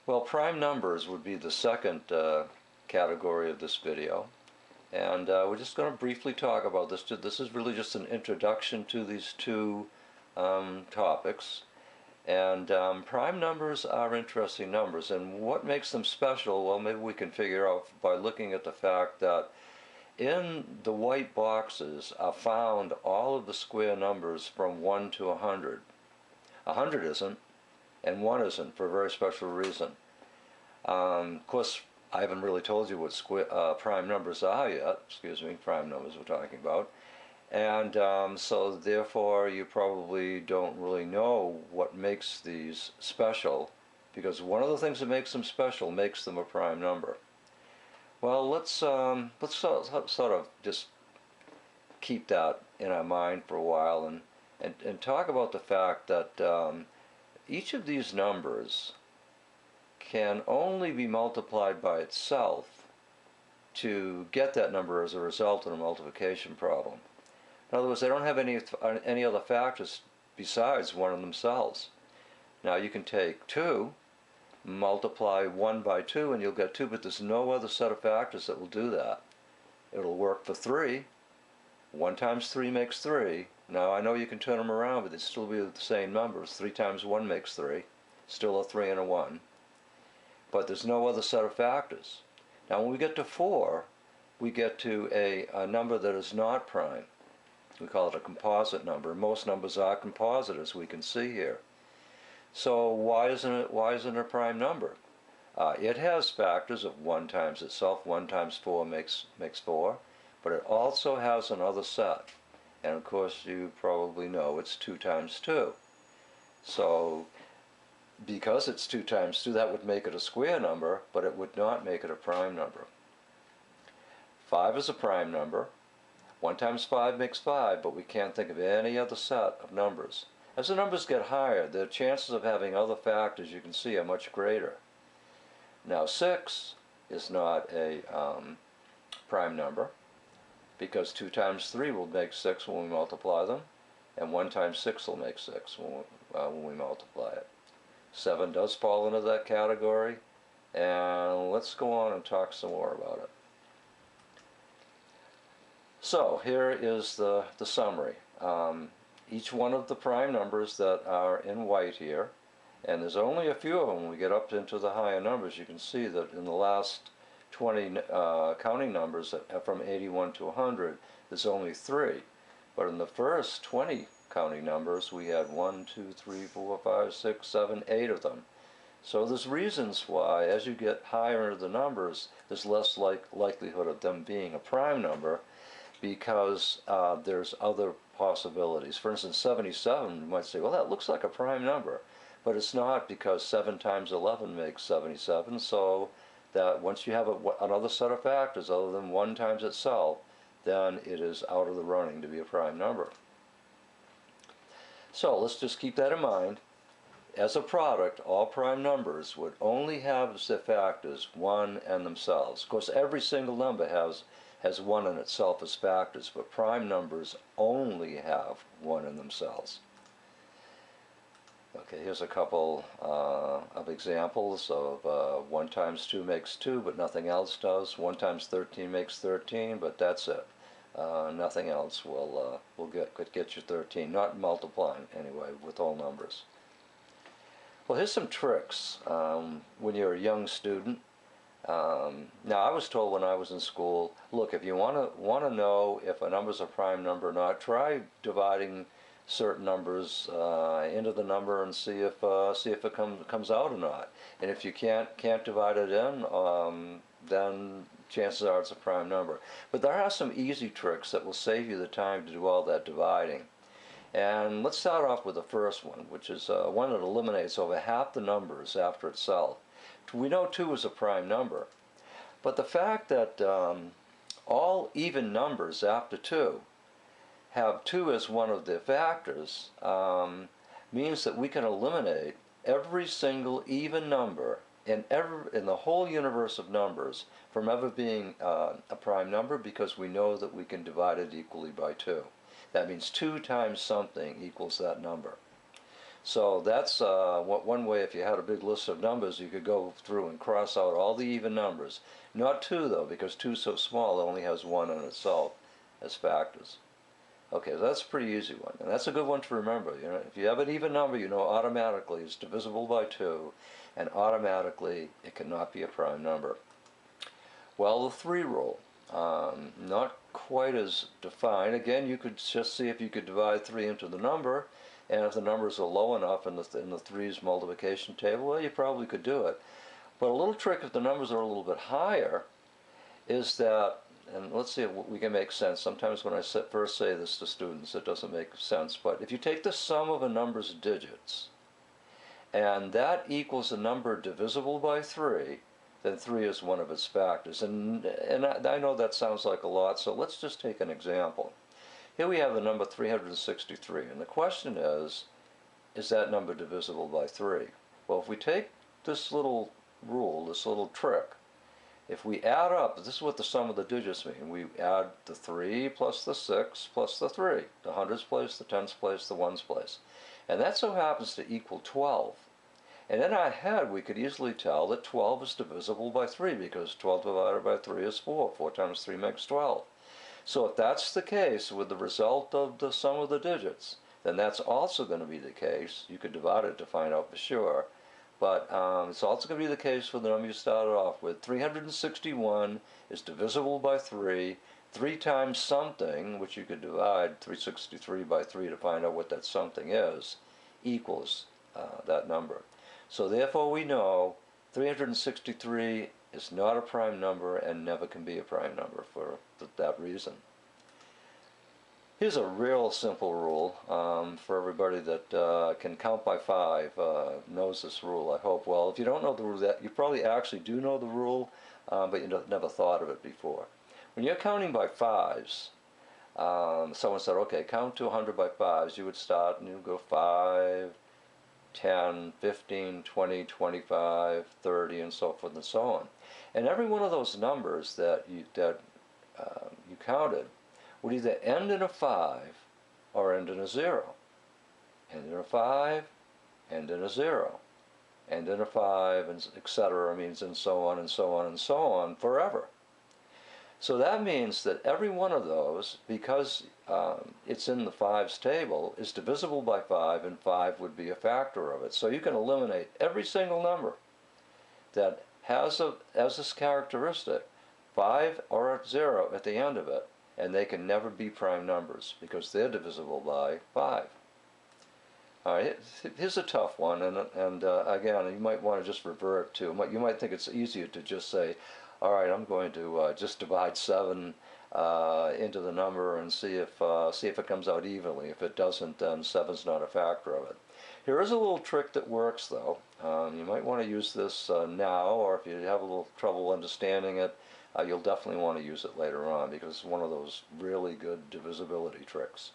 Well, prime numbers would be the second category of this video. And we're just going to briefly talk about this. This is really just an introduction to these two topics. And prime numbers are interesting numbers. And what makes them special? Well, maybe we can figure out by looking at the fact that in the white boxes are found all of the square numbers from 1 to 100. 100 isn't, and 1 isn't, for a very special reason. Of course, I haven't really told you what prime numbers are yet. Excuse me, prime numbers we're talking about. And so therefore you probably don't really know what makes these special, because one of the things that makes them special makes them a prime number. Well, let's sort of just keep that in our mind for a while and talk about the fact that each of these numbers can only be multiplied by itself to get that number as a result of a multiplication problem. In other words, they don't have any other factors besides 1 in themselves. Now you can take 2, multiply 1 by 2, and you'll get 2, but there's no other set of factors that will do that. It'll work for 3. 1 times 3 makes 3. Now I know you can turn them around, but they'd still be the same numbers. 3 times 1 makes 3. Still a 3 and a 1. But there's no other set of factors. Now when we get to 4, we get to a number that is not prime. We call it a composite number. Most numbers are composite, as we can see here. So why isn't it a prime number? It has factors of 1 times itself. 1 times 4 makes 4, but it also has another set. And of course you probably know it's 2 times 2. So because it's 2 times 2, that would make it a square number, but it would not make it a prime number. 5 is a prime number. 1 times 5 makes 5, but we can't think of any other set of numbers. As the numbers get higher, the chances of having other factors, you can see, are much greater. Now 6 is not a prime number, because 2 times 3 will make 6 when we multiply them, and 1 times 6 will make 6 when we multiply it. 7 does fall into that category, and let's go on and talk some more about it. So here is the summary. Each one of the prime numbers that are in white here, and there's only a few of them when we get up into the higher numbers. You can see that in the last 20 counting numbers from 81 to 100, there's only 3. But in the first 20 counting numbers, we had 1, 2, 3, 4, 5, 6, 7, 8 of them. So there's reasons why, as you get higher into the numbers, there's less likelihood of them being a prime number, because there's other possibilities. For instance, 77, you might say, well, that looks like a prime number, but it's not, because 7 times 11 makes 77, so that once you have another set of factors other than 1 times itself, then it is out of the running to be a prime number. So let's just keep that in mind. As a product, all prime numbers would only have as their factors 1 and themselves. Of course, every single number has 1 in itself as factors, but prime numbers only have 1 in themselves. Okay, here's a couple of examples of 1 times 2 makes 2, but nothing else does. 1 times 13 makes 13, but that's it. Nothing else will get you 13, not multiplying anyway with whole numbers. Well, here's some tricks when you're a young student. Now, I was told when I was in school, look, if you want to know if a number's a prime number or not, try dividing certain numbers into the number and see if it comes out or not. And if you can't divide it in, then chances are it's a prime number. But there are some easy tricks that will save you the time to do all that dividing. And let's start off with the first one, which is one that eliminates over half the numbers after itself. We know 2 is a prime number, but the fact that all even numbers after 2 have 2 as one of their factors means that we can eliminate every single even number in the whole universe of numbers from ever being a prime number, because we know that we can divide it equally by 2. That means 2 times something equals that number. So that's one way. If you had a big list of numbers, you could go through and cross out all the even numbers. Not 2 though, because 2 is so small it only has 1 on itself as factors. Okay, so that's a pretty easy one, and that's a good one to remember. You know, if you have an even number, you know automatically it's divisible by 2, and automatically it cannot be a prime number. Well, the 3 rule, not quite as defined. Again, you could just see if you could divide 3 into the number, and if the numbers are low enough in the 3's multiplication table, well, you probably could do it. But a little trick if the numbers are a little bit higher is that, and let's see if we can make sense. Sometimes when I first say this to students, it doesn't make sense. But if you take the sum of a number's digits, and that equals a number divisible by 3, then 3 is one of its factors. And I know that sounds like a lot, so let's just take an example. Here we have the number 363, and the question is that number divisible by 3? Well, if we take this little rule, this little trick, if we add up, this is what the sum of the digits mean. We add the 3 plus the 6 plus the 3, the hundreds place, the tens place, the ones place. And that so happens to equal 12. And in our head, we could easily tell that 12 is divisible by 3 because 12 divided by 3 is 4. 4 times 3 makes 12. So if that's the case with the result of the sum of the digits, then that's also going to be the case. You could divide it to find out for sure. But it's also going to be the case for the number you started off with. 361 is divisible by 3. 3 times something, which you could divide 363 by 3 to find out what that something is, equals that number. So therefore we know 363 is not a prime number and never can be a prime number for that reason. Here's a real simple rule for everybody that can count by 5, knows this rule, I hope. Well, if you don't know the rule, you probably actually do know the rule, but you never thought of it before. When you're counting by 5s, someone said, okay, count to 100 by 5s, you would start and you would go 5, 10, 15, 20, 25, 30, and so forth and so on. And every one of those numbers that you counted would either end in a 5 or end in a 0. End in a 5, end in a 0. End in a 5, and etc. means and so on and so on and so on forever. So that means that every one of those, because it's in the 5's table, is divisible by 5, and 5 would be a factor of it. So you can eliminate every single number that has this characteristic, 5 or a 0 at the end of it, and they can never be prime numbers because they're divisible by 5. All right, here's a tough one, and again, you might want to just revert to, you might think it's easier to just say, all right, I'm going to just divide 7 into the number and see if it comes out evenly. If it doesn't, then 7's not a factor of it. Here is a little trick that works, though. You might want to use this now, or if you have a little trouble understanding it, you'll definitely want to use it later on because it's one of those really good divisibility tricks.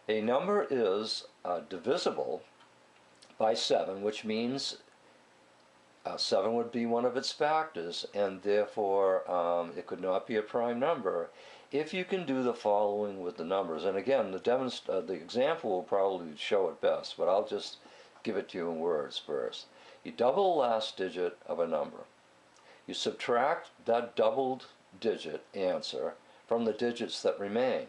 A number is divisible by 7, which means 7 would be one of its factors, and therefore it could not be a prime number if you can do the following with the numbers. And again, the example will probably show it best, but I'll just give it to you in words first. You double the last digit of a number. You subtract that doubled digit answer from the digits that remain.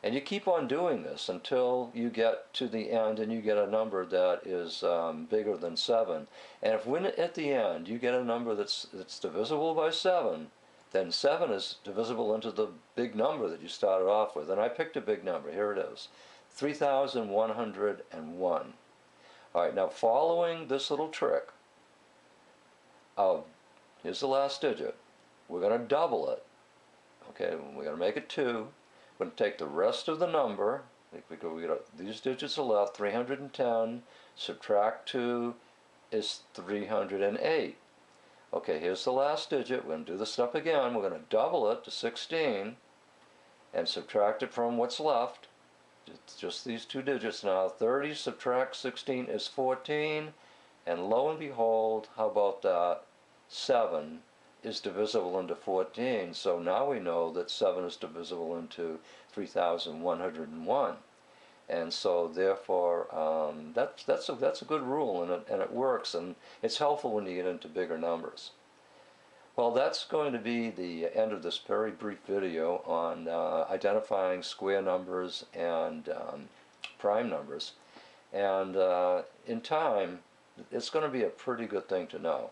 And you keep on doing this until you get to the end and you get a number that is bigger than 7. And if when at the end you get a number that's divisible by 7, then 7 is divisible into the big number that you started off with. And I picked a big number. Here it is, 3,101. All right, now following this little trick of, here's the last digit. We're going to double it. Okay, we're going to make it 2. We're going to take the rest of the number, because we got these digits are left, 310, subtract 2 is 308. Okay, here's the last digit. We're going to do this step again. We're going to double it to 16 and subtract it from what's left. It's just these 2 digits now. 30 subtract 16 is 14, and lo and behold, how about that? 7 is divisible into 14, so now we know that 7 is divisible into 3,101. And so therefore, that's a good rule, and it works, and it's helpful when you get into bigger numbers. Well, that's going to be the end of this very brief video on identifying square numbers and prime numbers. And in time, it's going to be a pretty good thing to know.